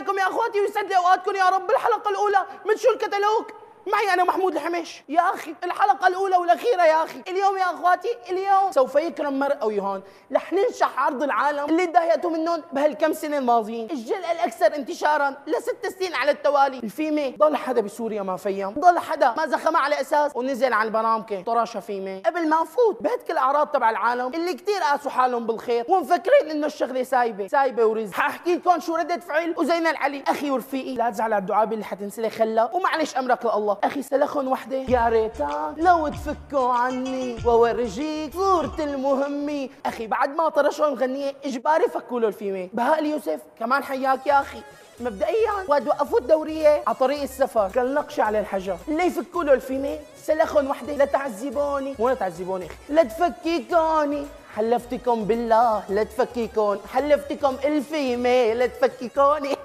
عليكم يا اخواتي ويسعد لي اوقاتكم يا رب. الحلقه الاولى من شو الكتالوج، معي أنا محمود الحمش. يا أخي الحلقة الأولى والأخيرة يا أخي. اليوم يا أخواتي اليوم سوف يكرم مرء أو يهان. رح ننشح عرض العالم اللي تضايقتوا منهم بهالكم سنة الماضيين، الجيل الأكثر انتشارا ل6 سنين على التوالي. الفيمة ضل حدا بسوريا ما فيم، ضل حدا ما زخمها على أساس ونزل على البرامكة طراشة فيمة. قبل ما أفوت بهدك الأعراض تبع العالم اللي كتير قاسوا حالهم بالخير ومفكرين إنه الشغلة سايبة ورزق، حأحكي لكم شو ردة فعل وزين العلي. أخي ورفيقي لا تزعل على الدعابة اللي حتنسلي خلا، ومعلش أمرك لله. أخي سلخن وحدة يا ريتان لو تفكوا عني وورجيك صورة المهمة. أخي بعد ما طرشوا مغنية إجباري فكوا له الفيمة. بهاء اليوسف كمان حياك يا أخي. مبدئيا وقت وقفوا الدورية على طريق السفر كان نقش على الحجر اللي يفكوا له الفيمة. سلخن وحدة لا تعذبوني، مو لا تعذبوني أخي، لا تفكيكوني، حلفتكم بالله لا تفكيكون، حلفتكم الفيمة لا تفكيكوني.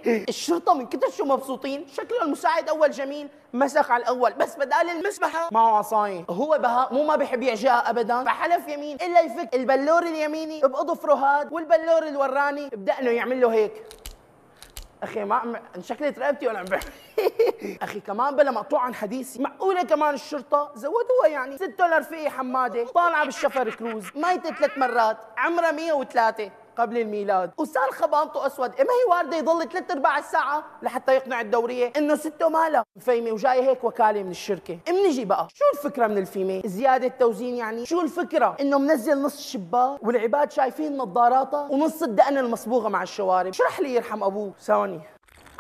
الشرطة من كتر شو مبسوطين، شكله المساعد أول جميل مسخ على الأول، بس بدال المسبحة معه عصاين. هو بهاء مو ما بيحب يعجقها أبدا، فحلف يمين إلا يفك البلور اليميني بأظفره هاد والبلور الوراني بدقنه يعمل له هيك. اخي ما انشكلت رقبتي ولا عم اخي كمان بلا مقطوع عن حديثي، معقوله كمان الشرطه زودوها يعني. ستة لرفيقي حماده طالعه بالشفر كروز، ميتة 3 مرات، عمرها 103 قبل الميلاد، وصار خبامته اسود. ما هي وارده يضل 3/4 الساعه لحتى يقنع الدوريه انه سته مالها مفيمه وجاي هيك وكاله من الشركه. منجي بقى شو الفكره من الفيمه؟ زياده توزين يعني؟ شو الفكره؟ انه منزل نص الشباك والعباد شايفين نظاراتها ونص الدقن المصبوغه مع الشوارب. اشرح لي يرحم ابوه. ثواني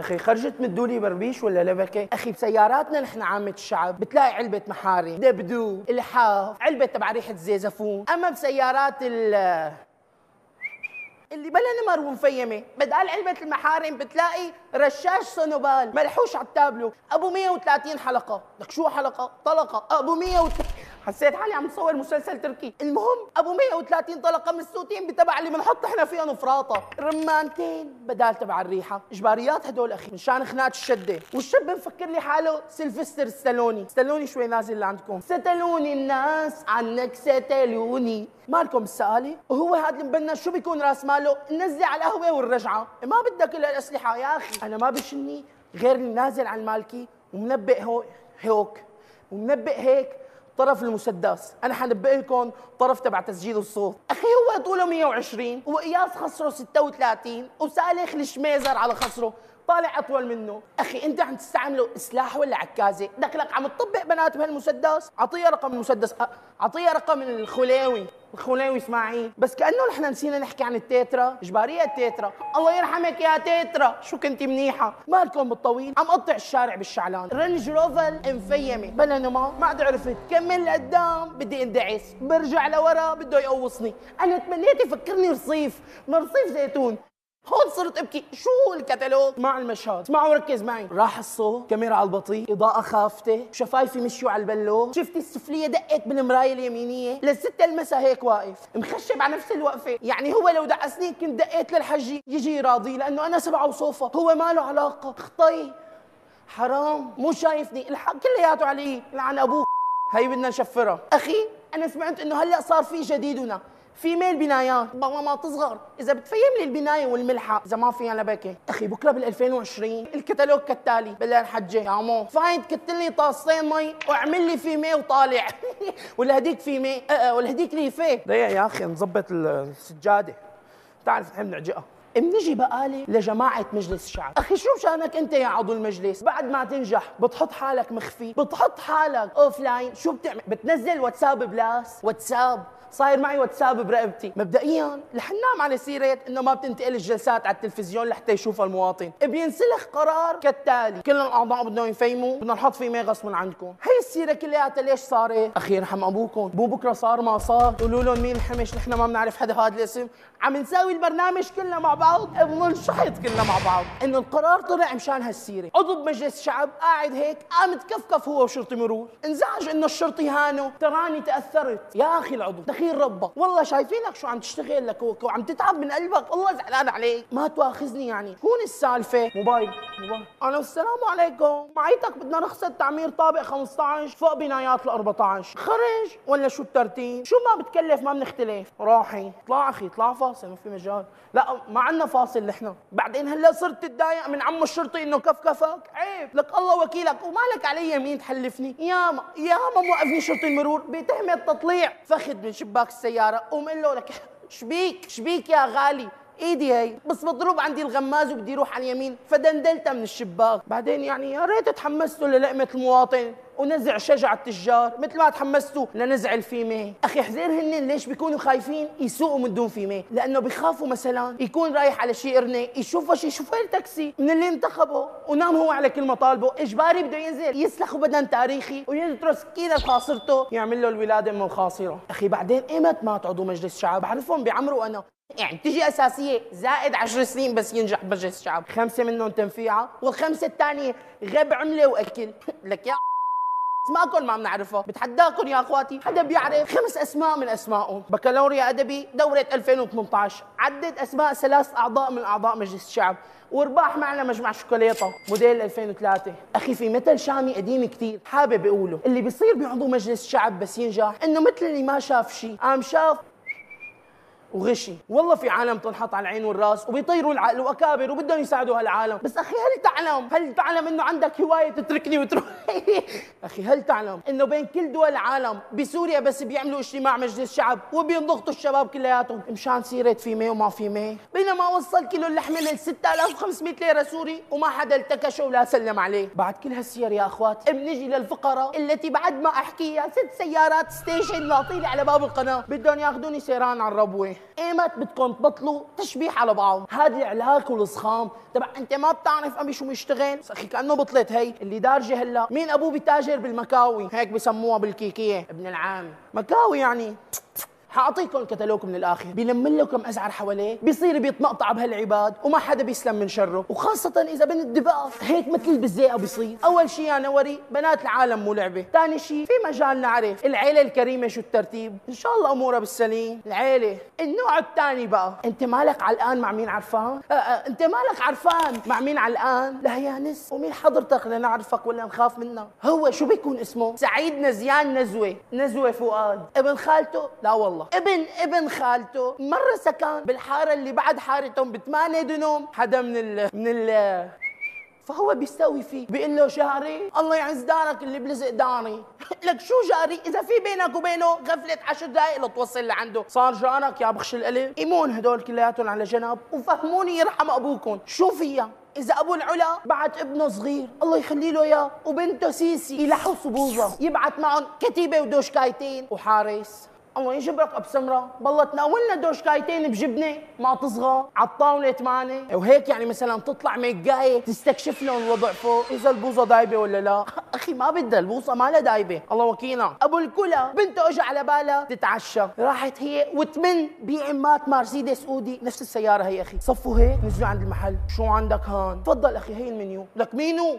اخي، خرجت مدولي بربيش ولا لبكه؟ اخي بسياراتنا نحن عامه الشعب بتلاقي علبه محارم، دبدو، الحاف، علبه تبع ريحه زيزفون. اما بسيارات اللي بلا نمر ومفيمه بدال علبه المحارم بتلاقي رشاش صنوبال ملحوش على التابلو ابو 130 حلقه. لك شو حلقه؟ طلقه ابو 130. حسيت حالي عم تصور مسلسل تركي. المهم ابو 130 طلقه مسوتين بتبع اللي بنحط احنا فيهم فراطه، رمانتين بدال تبع الريحه. اجباريات هدول اخي مشان خناقه الشده. والشاب مفكر لي حاله سيلفستر ستالوني شوي نازل لعندكم. ستلوني الناس عنك ستلوني، مالكم السؤالي؟ وهو هذا المبنى شو بيكون راس ماله؟ النزله على القهوه والرجعه. ما بدك الا الاسلحه يا اخي. انا ما بشني غير اللي نازل على المالكي ومنبئ ومنبئ هيك طرف المسدس. انا حنبئ لكم طرف تبع تسجيل الصوت. اخي هو طوله 120 وقياس خصره 36 وسالخ الشميزر على خصره طالع اطول منه. اخي انت عم تستعمله سلاح ولا عكازه؟ دخلك عم تطبق بنات بهالمسدس؟ اعطيها رقم المسدس، اعطيها رقم الخوليوي اسماعيل. بس كانه نحن نسينا نحكي عن التيترا. اجباريه التيترا. الله يرحمك يا تيترا شو كنتي منيحه. مالكم بالطويل عم قطع الشارع بالشعلان. رنج روفل مفيمه بلا نما، ما عاد عرفت كمل لقدام بدي اندعس، برجع لورا بده يقوصني. انا تمنيت يفكرني رصيف من رصيف زيتون. هون صرت ابكي. شو الكتالوج مع المشهد؟ اسمعوا وركز معي. راح الصوت، كاميرا على البطيء، اضاءة خافتة، شفايفي مشيوا على البلو، شفتي السفلية دقت بالمراية اليمينية للستة المسا هيك واقف مخشب على نفس الوقفة. يعني هو لو دعسني كنت دقيت للحجي يجي راضي لأنه أنا 7 وصوفة، هو ما له علاقة. خطي حرام مو شايفني، الحق كلياته علي لعن أبوك. هي بدنا نشفرها. أخي أنا سمعت إنه هلأ صار في جديدنا فيميل بنايات. بابا ما تصغر اذا بتفيم لي البنايه والملحه اذا ما فيها لبكه. اخي بكره بال 2020 الكتالوج كالتالي. بالله الحجه يا عمو فايت كتل لي طاستين مي واعمل لي فيميه وطالع. ولا هديك فيميه ولا هديك ريفه. ضيع يا اخي نظبط السجاده، بتعرف نحن نعجقها. بنجي بقالي لجماعة مجلس الشعب. أخي شو شانك أنت يا عضو المجلس؟ بعد ما تنجح بتحط حالك مخفي، بتحط حالك أوف لاين. شو بتعمل؟ بتنزل واتساب بلاس. واتساب صاير معي واتساب برقبتي. مبدئيا رح ننام على سيرة انه ما بتنتقل الجلسات على التلفزيون لحتى يشوفها المواطن. بينسلخ قرار كالتالي: كل الاعضاء بدهم يفيموا، بدنا نحط فيمه غصبا عنكم. هي السيرة كلياتها ليش صارت؟ اخي يرحم ابوكم، مو بكره صار ما صار قولوا لهم مين الحمش، نحن ما بنعرف حدا هذا الاسم. عم نساوي البرنامج كلنا مع بعض، بننشحط كلنا مع بعض. انه القرار طلع مشان هالسيرة. عضو بمجلس الشعب قاعد هيك قام تكفكف هو وشرطي مرور، انزعج انه الشرطي هانه. تراني تاثرت يا اخي العضو دخيل ربك، والله شايفينك شو عم تشتغل لك وعم تتعب من قلبك، والله زعلان عليك. ما تواخذني يعني، شو السالفه؟ موبايل انا السلام عليكم، معيتك بدنا رخصة تعمير طابق 15 فوق بنايات ال 14، خرج ولا شو الترتيب؟ شو ما بتكلف ما بنختلف. راحي اطلع اخي، اطلع فاصل، ما في مجال. لا ما عندنا فاصل نحن. بعدين هلا صرت تتضايق من عمو الشرطي انه كفكفك؟ عيب، لك الله وكيلك، ومالك علي يمين تحلفني؟ ياما موقفني شرطي المرور بتهمة تطليع فخذ من شباك السيارة، ومقول له لك شبيك يا غالي، ايدي هي بس بضرب عندي الغماز وبدي اروح على اليمين فدندلتها من الشباك. بعدين يعني يا ريت تحمستوا للقمة المواطن ونزع شجع التجار مثل ما تحمستوا لنزع الفيمه. اخي حذر، هن ليش بيكونوا خايفين يسوقوا من دون فيمه؟ لانه بيخافوا مثلا يكون رايح على شي قرنه يشوفه شي شوفير تاكسي من اللي انتخبه ونام هو على كل مطالبه، اجباري بده ينزل يسلخ بدن تاريخي وينطر سكينه خاصرته يعمل له الولاده من الخاصره. اخي بعدين ايمت ما تقعدوا مجلس شعب؟ بعرفهم بيعمروا انا، يعني بتجي اساسيه زائد 10 سنين بس ينجح بمجلس الشعب، 5 منهم تنفيعه والخمسه الثانيه غب عمله واكل. لك يا اسماءكم ما بنعرفها، بتحداكم يا اخواتي حدا بيعرف 5 اسماء من اسمائهم. بكالوريا ادبي دوره 2018، عدد اسماء 3 اعضاء من اعضاء مجلس الشعب، ورباح معنا مجمع شوكولاتة موديل 2003. اخي في مثل شامي قديم كثير حابب اقوله، اللي بيصير بعضو مجلس الشعب بس ينجح انه مثل اللي ما شاف شيء قام شاف وغشي. والله في عالم تنحط على العين والراس وبيطيروا العقل واكابر وبدهم يساعدوا هالعالم، بس اخي هل تعلم انه عندك هوايه تتركني وتروح؟ اخي هل تعلم انه بين كل دول العالم بسوريا بس بيعملوا اجتماع مجلس شعب وبينضغطوا الشباب كلياتهم مشان سيره فيمه وما فيمه، بينما وصل كيلو اللحمه ل 6500 ليره سوري وما حدا التكشه ولا سلم عليه. بعد كل هالسير يا اخوات بنجي للفقره التي بعد ما احكيها 6 سيارات ستيشن ناطيلي على باب القناه بدهم ياخذوني سيران على الربوه. ايمت بدكم تبطلوا تشبيح على بعض؟ هذا العلاك والصخام تبع انت ما بتعرف ابي شو بيشتغل؟ اخي كانه بطلت هي اللي دارجه هلا. مين ابوه بتاجر بالمكاوي، هيك بسموها بالكيكيه ابن العام، مكاوي يعني. حاعطيكم كتالوج من الاخر، بيلم لكم ازعر حواليه بيصير بيتمقطع بهالعباد وما حدا بيسلم من شره، وخاصه اذا بنت دبقه هيك مثل بالزيقه بيصير. اول شيء يا نوري بنات العالم مو لعبه، ثاني شيء في مجال نعرف العيله الكريمه شو الترتيب، ان شاء الله امورها بالسليم العيله. النوع الثاني بقى انت مالك علقان مع مين عرفان؟ انت مالك عرفان مع مين علقان؟ لا يا نس، ومين حضرتك لنعرفك ولا نخاف منك؟ هو شو بيكون اسمه؟ سعيد نزيان نزوه فؤاد، ابن خالته؟ لا والله ابن خالته مرة سكن بالحارة اللي بعد حارتهم ب8 دنوم حدا من ال فهو بيستوي فيه، بيقول له جاري الله يعز دارك اللي بلزق داري. لك شو جاري؟ اذا في بينك وبينه غفله 10 دقائق لتوصل لعنده صار جارك يا بخش القلب. ايمون هدول كلياتهم على جنب وفهموني يرحم ابوكم شو فيها. إذا أبو العلا بعت ابنه صغير الله يخلي له إياه وبنته سيسي يلحوا صبوزة، يبعت معهم كتيبة ودوشكايتين وحارس. الله يجبرك ابو سمره، بالله تناولنا دوشكايتين بجبنه ما تصغى على الطاوله 8 وهيك، يعني مثلا تطلع ميقايه تستكشف لهم الوضع فوق اذا البوظه دايبه ولا لا. اخي ما بدها البوصه ما لها دايبه، الله وكيلنا. ابو الكلا بنته اجى على بالها تتعشى، راحت هي وتمن بيعمات مرسيدس اودي نفس السياره هي. اخي صفوا هيك نزلوا عند المحل، شو عندك هون؟ تفضل اخي هي المنيو. لك مينو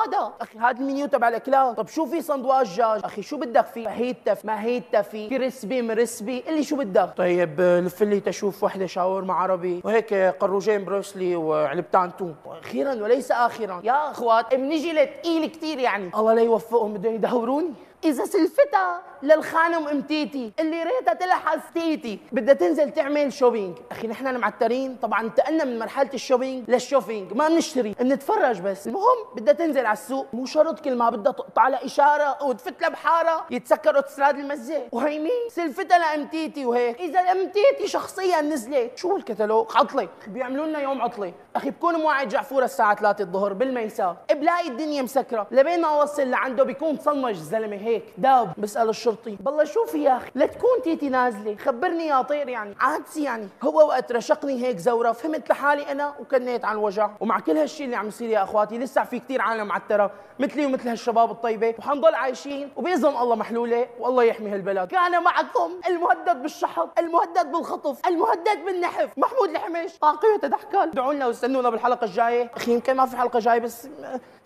هذا؟ اخي هذا المنيو تبع الاكلات. طب شو في صندواق دجاج؟ اخي شو بدك فيه؟ ما هي التفي كريسبي مرسبي اللي شو بدك؟ طيب لف لي تشوف وحده شاورما عربي وهيك قروجين بروسلي وعلبتان توم. واخيرا وليس اخرا يا اخوات بنيجي لثقيل كثير، يعني الله لا يوفقهم بدهم يدهوروني. إذا سلفتها للخانم أمتيتي اللي ريتها تلحس تيتي بدها تنزل تعمل شوبينج. أخي نحن معترين طبعا، انتقلنا من مرحلة الشوبينج للشوفينج، ما بنشتري بنتفرج بس. المهم بدها تنزل على السوق، مو شرط كل ما بدها تقطع على إشارة وتفت لها بحارة يتسكر اوتوستراد المزة. وهي مين؟ سلفتها لأمتيتي وهيك. إذا أمتيتي شخصيا نزلت شو الكتالوج؟ عطلة بيعملوا لنا يوم عطلة. أخي بكون موعد جعفورة الساعة 3 الظهر بالميساء، بلاقي الدنيا مسكرة لبين ما أوصل لعنده بيكون صنج الزلمة هيك داب. بسأل الشرطي بالله شو في يا اخي؟ لا تكون تيتي نازله خبرني يا طير، يعني عادسي يعني. هو وقت رشقني هيك زوره فهمت لحالي انا وكنيت عن الوجع. ومع كل هالشيء اللي عم يصير يا اخواتي لسه في كثير عالم معتره مثلي ومثل هالشباب الطيبه، وحنضل عايشين وباذن الله محلوله، والله يحمي هالبلد. كان معكم المهدد بالشحط، المهدد بالخطف، المهدد بالنحف، محمود الحمش، طاقية تدحكل. ادعوا لنا واستنونا بالحلقه الجايه. اخي يمكن ما في حلقه جايه بس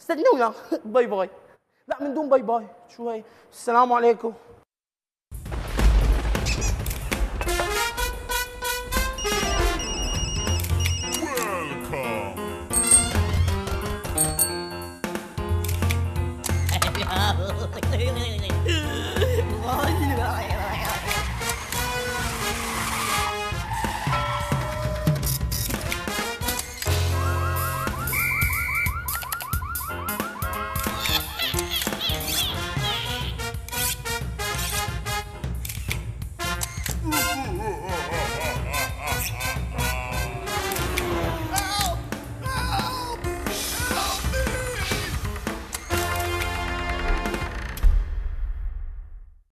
استنونا. باي باي. لا من دون باي باي، شو هي؟ السلام عليكم.